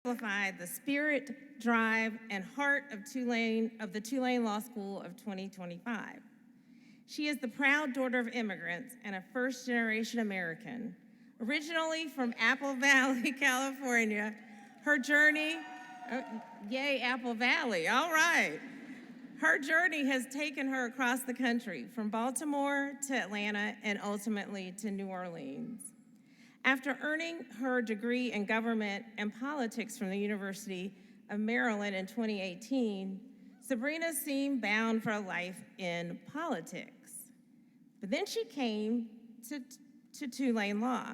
exemplify the spirit, drive, and heart of the Tulane Law School of 2025. She is the proud daughter of immigrants and a first-generation American. Originally from Apple Valley, California, her journey, oh, yay, Apple Valley, all right. Her journey has taken her across the country, from Baltimore to Atlanta and ultimately to New Orleans. After earning her degree in government and politics from the University of Maryland in 2018, Sabrina seemed bound for a life in politics. But then she came to Tulane Law,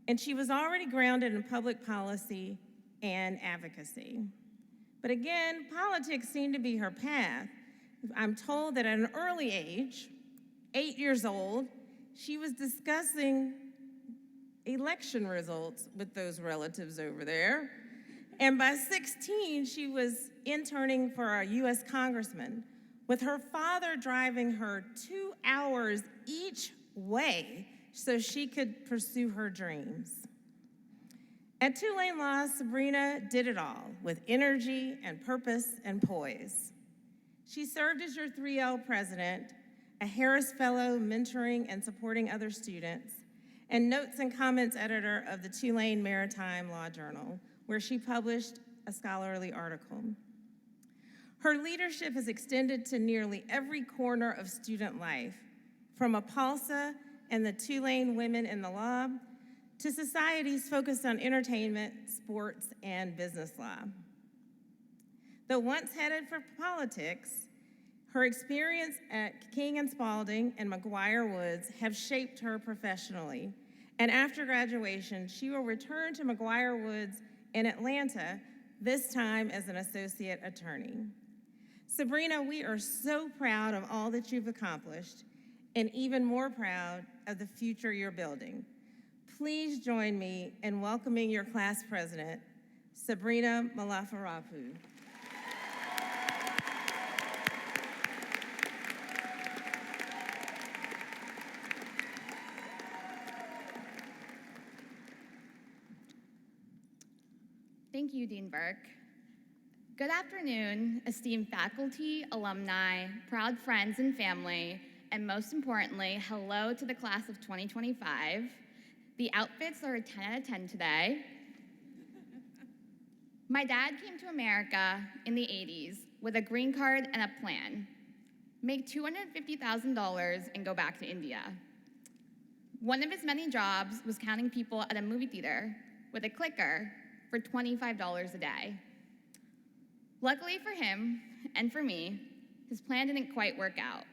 and she was already grounded in public policy and advocacy. But again, politics seemed to be her path. I'm told that at an early age, 8 years old, she was discussing election results with those relatives over there. And by 16, she was interning for a US congressman, with her father driving her 2 hours each way so she could pursue her dreams. At Tulane Law, Sabrina did it all with energy and purpose and poise. She served as your 3L president, a Harris Fellow mentoring and supporting other students, and notes and comments editor of the Tulane Maritime Law Journal, where she published a scholarly article. Her leadership has extended to nearly every corner of student life, from APALSA and the Tulane Women in the Law to societies focused on entertainment, sports, and business law. Though once headed for politics, her experience at King and Spalding and McGuire Woods have shaped her professionally. And after graduation, she will return to McGuire Woods in Atlanta, this time as an associate attorney. Sabrina, we are so proud of all that you've accomplished, and even more proud of the future you're building. Please join me in welcoming your class president, Sabrina Mallavarapu. Thank you, Dean Burke. Good afternoon, esteemed faculty, alumni, proud friends and family, and most importantly, hello to the class of 2025. The outfits are a 10 out of 10 today. My dad came to America in the 80s with a green card and a plan. Make $250,000 and go back to India. One of his many jobs was counting people at a movie theater with a clicker for $25 a day. Luckily for him and for me, his plan didn't quite work out.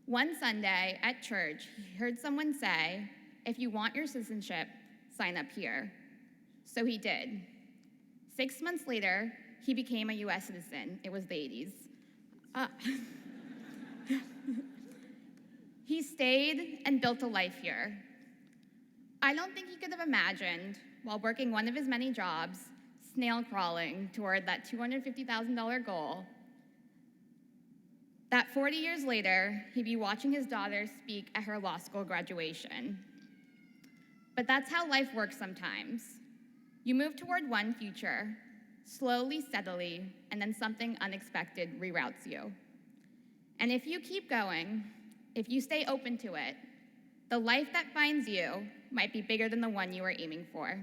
One Sunday at church, he heard someone say, "If you want your citizenship, sign up here." So he did. 6 months later, he became a US citizen. It was the 80s. He stayed and built a life here. I don't think he could have imagined, while working one of his many jobs, snail crawling toward that $250,000 goal, that 40 years later, he'd be watching his daughter speak at her law school graduation. But that's how life works sometimes. You move toward one future, slowly, steadily, and then something unexpected reroutes you. And if you keep going, if you stay open to it, the life that finds you might be bigger than the one you were aiming for.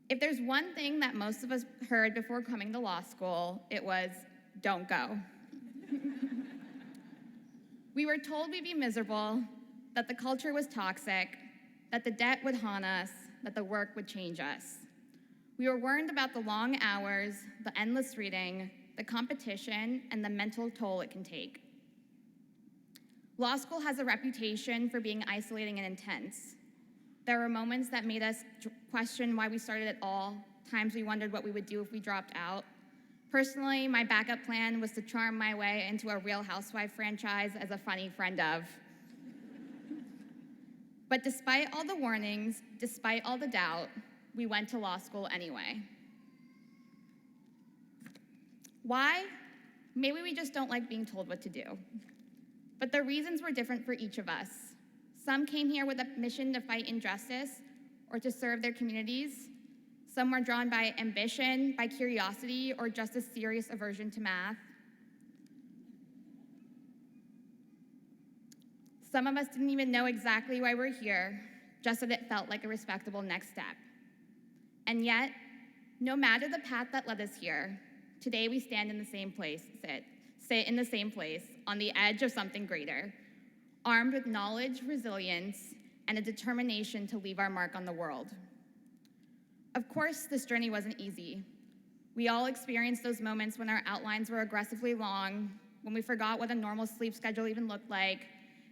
If there's one thing that most of us heard before coming to law school, it was, don't go. We were told we'd be miserable, that the culture was toxic, that the debt would haunt us, that the work would change us. We were warned about the long hours, the endless reading, the competition, and the mental toll it can take. Law school has a reputation for being isolating and intense. There were moments that made us question why we started at all, times we wondered what we would do if we dropped out. Personally, my backup plan was to charm my way into a Real Housewife franchise as a funny friend of. But despite all the warnings, despite all the doubt, we went to law school anyway. Why? Maybe we just don't like being told what to do. But the reasons were different for each of us. Some came here with a mission to fight injustice or to serve their communities. Some were drawn by ambition, by curiosity, or just a serious aversion to math. Some of us didn't even know exactly why we're here, just that it felt like a respectable next step. And yet, no matter the path that led us here, today we stand in the same place, sit in the same place, on the edge of something greater, armed with knowledge, resilience, and a determination to leave our mark on the world. Of course, this journey wasn't easy. We all experienced those moments when our outlines were aggressively long, when we forgot what a normal sleep schedule even looked like,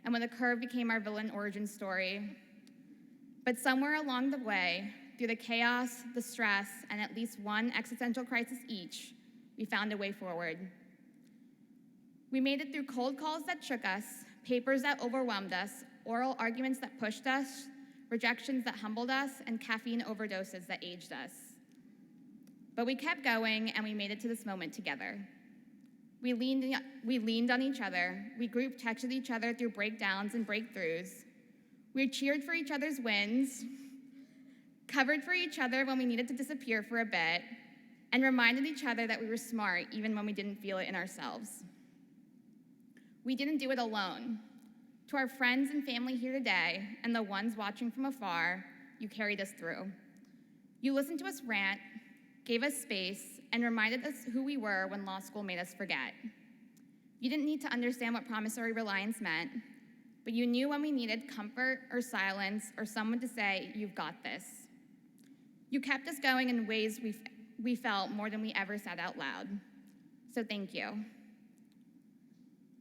and when the curve became our villain origin story. But somewhere along the way, through the chaos, the stress, and at least one existential crisis each, we found a way forward. We made it through cold calls that shook us, papers that overwhelmed us, oral arguments that pushed us, rejections that humbled us, and caffeine overdoses that aged us. But we kept going, and we made it to this moment together. We leaned on each other. We group texted each other through breakdowns and breakthroughs. We cheered for each other's wins, covered for each other when we needed to disappear for a bit, and reminded each other that we were smart even when we didn't feel it in ourselves. We didn't do it alone. To our friends and family here today, and the ones watching from afar, you carried us through. You listened to us rant, gave us space, and reminded us who we were when law school made us forget. You didn't need to understand what promissory reliance meant, but you knew when we needed comfort or silence or someone to say, "You've got this." You kept us going in ways we felt more than we ever said out loud. So thank you.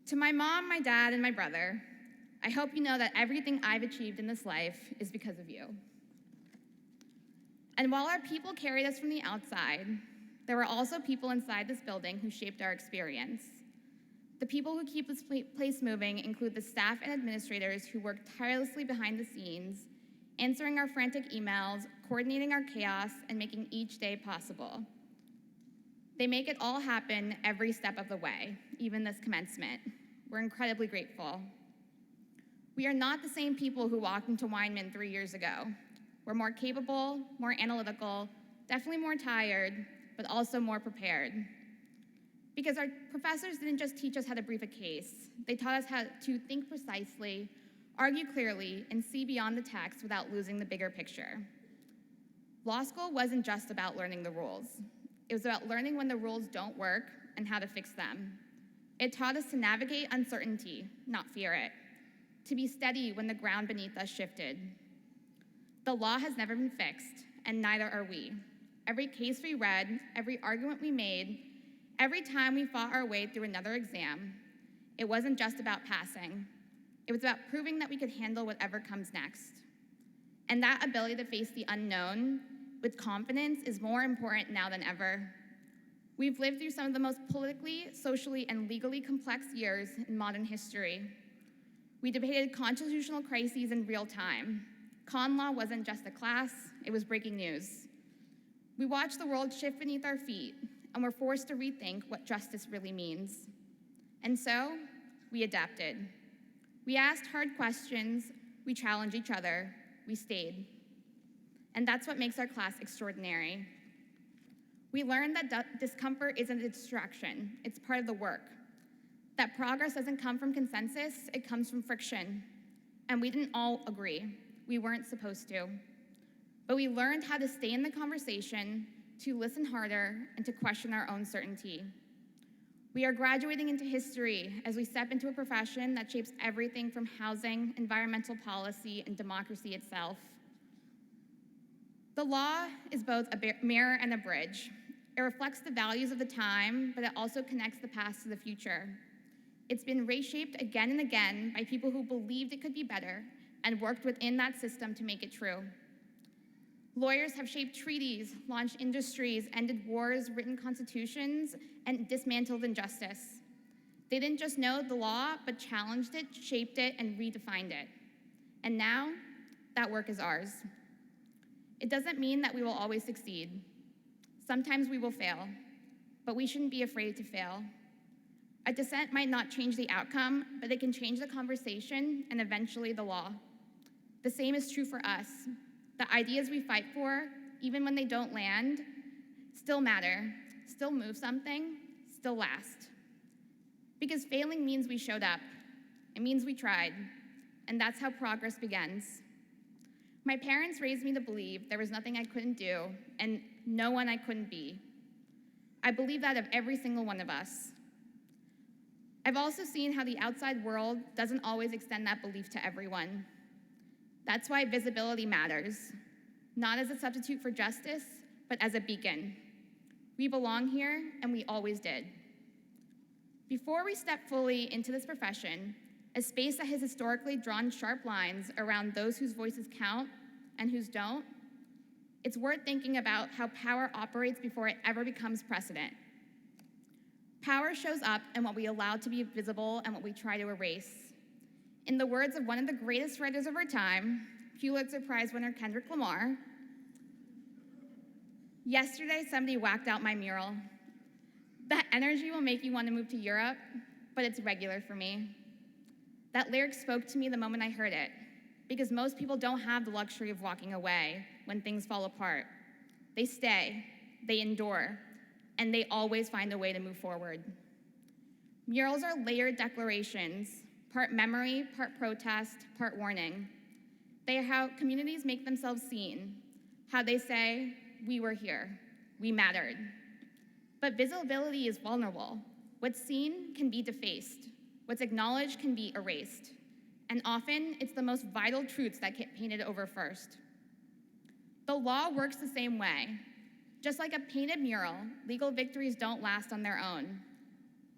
To my mom, my dad, and my brother, I hope you know that everything I've achieved in this life is because of you. And while our people carried us from the outside, there were also people inside this building who shaped our experience. The people who keep this place moving include the staff and administrators who work tirelessly behind the scenes, answering our frantic emails, coordinating our chaos, and making each day possible. They make it all happen every step of the way, even this commencement. We're incredibly grateful. We are not the same people who walked into Weinman 3 years ago. We're more capable, more analytical, definitely more tired, but also more prepared. Because our professors didn't just teach us how to brief a case, they taught us how to think precisely, argue clearly, and see beyond the text without losing the bigger picture. Law school wasn't just about learning the rules. It was about learning when the rules don't work and how to fix them. It taught us to navigate uncertainty, not fear it, to be steady when the ground beneath us shifted. The law has never been fixed, and neither are we. Every case we read, every argument we made, every time we fought our way through another exam, it wasn't just about passing. It was about proving that we could handle whatever comes next. And that ability to face the unknown with confidence is more important now than ever. We've lived through some of the most politically, socially, and legally complex years in modern history. We debated constitutional crises in real time. Con law wasn't just a class, it was breaking news. We watched the world shift beneath our feet, and were forced to rethink what justice really means. And so, we adapted. We asked hard questions, we challenged each other, we stayed. And that's what makes our class extraordinary. We learned that discomfort isn't a distraction, it's part of the work. That progress doesn't come from consensus, it comes from friction. And we didn't all agree. We weren't supposed to. But we learned how to stay in the conversation, to listen harder, and to question our own certainty. We are graduating into history as we step into a profession that shapes everything from housing, environmental policy, and democracy itself. The law is both a mirror and a bridge. It reflects the values of the time, but it also connects the past to the future. It's been reshaped again and again by people who believed it could be better and worked within that system to make it true. Lawyers have shaped treaties, launched industries, ended wars, written constitutions, and dismantled injustice. They didn't just know the law, but challenged it, shaped it, and redefined it. And now, that work is ours. It doesn't mean that we will always succeed. Sometimes we will fail, but we shouldn't be afraid to fail. A dissent might not change the outcome, but it can change the conversation and eventually the law. The same is true for us. The ideas we fight for, even when they don't land, still matter, still move something, still last. Because failing means we showed up. It means we tried, and that's how progress begins. My parents raised me to believe there was nothing I couldn't do and no one I couldn't be. I believe that of every single one of us. I've also seen how the outside world doesn't always extend that belief to everyone. That's why visibility matters, not as a substitute for justice, but as a beacon. We belong here, and we always did. Before we step fully into this profession, a space that has historically drawn sharp lines around those whose voices count and whose don't, it's worth thinking about how power operates before it ever becomes precedent. Power shows up in what we allow to be visible and what we try to erase. In the words of one of the greatest writers of our time, Pulitzer Prize winner Kendrick Lamar, "Yesterday, somebody whacked out my mural. That energy will make you want to move to Europe, but it's regular for me." That lyric spoke to me the moment I heard it, because most people don't have the luxury of walking away when things fall apart. They stay, they endure, and they always find a way to move forward. Murals are layered declarations, part memory, part protest, part warning. They are how communities make themselves seen, how they say, "We were here, we mattered." But visibility is vulnerable. What's seen can be defaced. What's acknowledged can be erased. And often, it's the most vital truths that get painted over first. The law works the same way. Just like a painted mural, legal victories don't last on their own.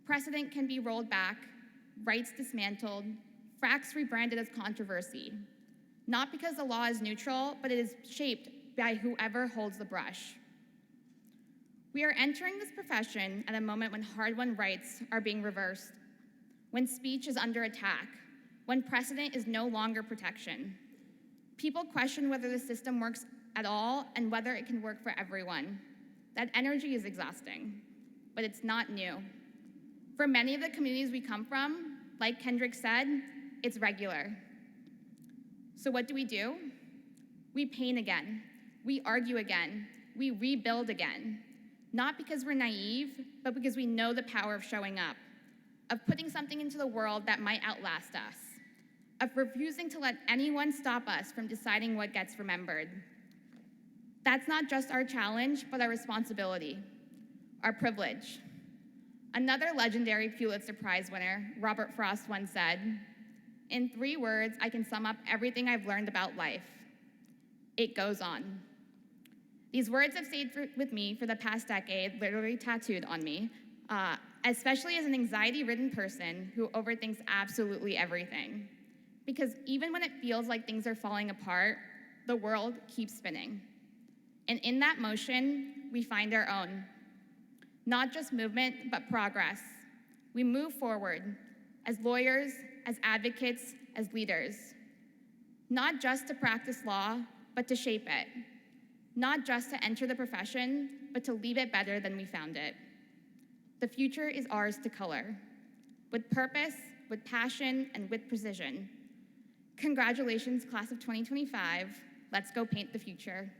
Precedent can be rolled back, rights dismantled, facts rebranded as controversy. Not because the law is neutral, but it is shaped by whoever holds the brush. We are entering this profession at a moment when hard-won rights are being reversed, when speech is under attack, when precedent is no longer protection. People question whether the system works at all and whether it can work for everyone. That energy is exhausting, but it's not new. For many of the communities we come from, like Kendrick said, it's regular. So what do? We paint again, we argue again, we rebuild again. Not because we're naive, but because we know the power of showing up, of putting something into the world that might outlast us, of refusing to let anyone stop us from deciding what gets remembered. That's not just our challenge, but our responsibility, our privilege. Another legendary Pulitzer Prize winner, Robert Frost, once said, "In 3 words, I can sum up everything I've learned about life. It goes on." These words have stayed with me for the past decade, literally tattooed on me, especially as an anxiety-ridden person who overthinks absolutely everything. Because even when it feels like things are falling apart, the world keeps spinning. And in that motion, we find our own. Not just movement, but progress. We move forward as lawyers, as advocates, as leaders. Not just to practice law, but to shape it. Not just to enter the profession, but to leave it better than we found it. The future is ours to color, with purpose, with passion, and with precision. Congratulations, class of 2025. Let's go paint the future.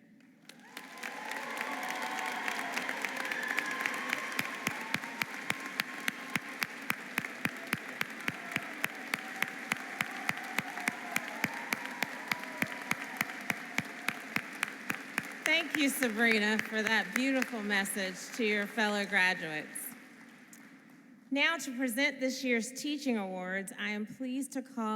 Thank you, Sabrina, for that beautiful message to your fellow graduates. Now, to present this year's teaching awards, I am pleased to call